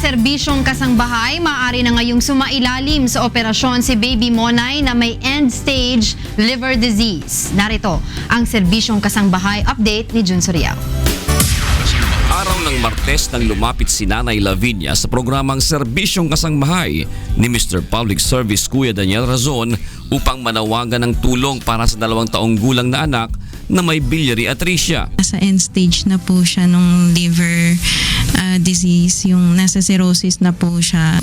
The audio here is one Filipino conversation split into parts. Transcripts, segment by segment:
serbisyong kasangbahay, maaari na ngayong sumailalim sa operasyon si Baby Monay na may end-stage liver disease. Narito ang serbisyong kasangbahay update ni Jun Soriao. Araw ng Martes nang lumapit si Nanay Lavinia sa programang Serbisyong Kasangbahay ni Mr. Public Service Kuya Daniel Razon upang manawagan ng tulong para sa 2 taong gulang na anak na may biliary atresia. Nasa end stage na po siya nung liver disease, yung nasa cirrhosis na po siya.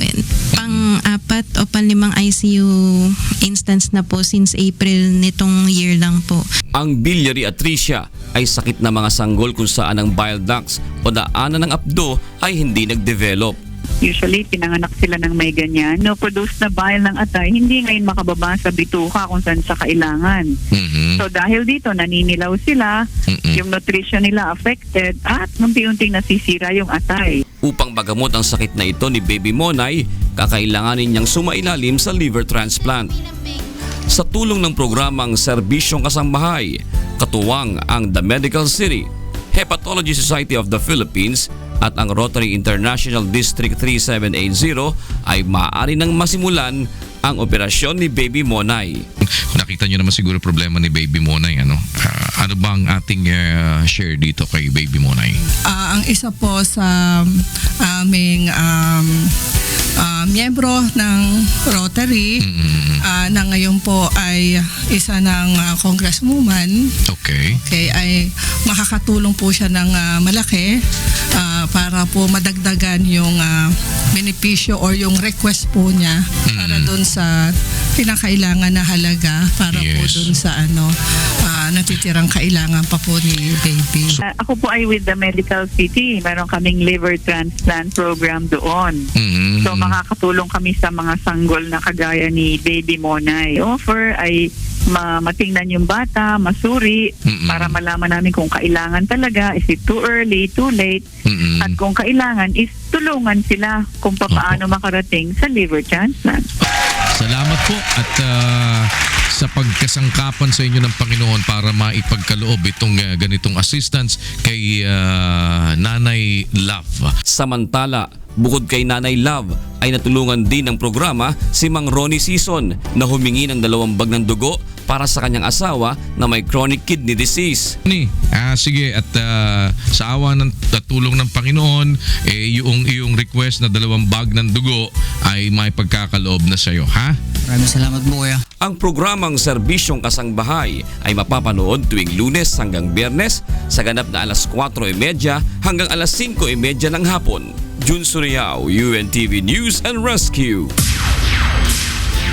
Pang-4 o pang-5 ICU instance na po since April nitong year lang po. Ang biliary atresia ay sakit na mga sanggol kung saan ang bile ducts o daanan ng apdo ay hindi nag-develop. Usually, pinanganak sila ng may ganyan. No, produce na bile ng atay, hindi ngayon makababa sa bituka kung saan sa kailangan. So dahil dito, naninilaw sila, yung nutrition nila affected, at unti-unting nasisira yung atay. Upang magamot ang sakit na ito ni Baby Monay, kakailanganin niyang sumailalim sa liver transplant. Sa tulong ng programang Serbisyong Kasangbahay, katuwang ang The Medical City, Hepatology Society of the Philippines at ang Rotary International District 3780 ay maaari nang masimulan ang operasyon ni Baby Monay. Nakita niyo naman siguro problema ni Baby Monay. Ano ba ang ating share dito kay Baby Monay? Ang isa po sa aming miyembro ng Rotary na ngayon po ay isa ng congresswoman. Okay, ay makakatulong po siya ng malaki para po madagdagan yung benepisyo or yung request po niya para doon sa pinakailangan na halaga para po doon sa natitirang kailangan pa po ni Baby. Ako po ay with the Medical City. Meron kaming liver transplant program doon. So makakatulong kami sa mga sanggol na kagaya ni Baby Monay. Offer ay matingnan yung bata, masuri, para malaman namin kung kailangan talaga, is it too early, too late, at kung kailangan is tulungan sila kung paano makarating sa liver transplant. Salamat po at sa pagkasangkapan sa inyo ng Panginoon para maipagkaloob itong ganitong assistance kay Nanay Love. Samantala, bukod kay Nanay Love ay natulungan din ng programa si Mang Ronnie Season na humingi ng 2 bag ng dugo para sa kanyang asawa na may chronic kidney disease. Sige, at sa awa ng tulong ng Panginoon, yung iyong request na 2 bag ng dugo ay may pagkakaloob na sa iyo, ha? Maraming salamat po, Kuya. Ang programang Serbisyong Kasangbahay ay mapapanood tuwing Lunes hanggang Biyernes sa ganap na alas 4:30 hanggang alas 5:30 ng hapon. Jun Soriao, UNTV News and Rescue.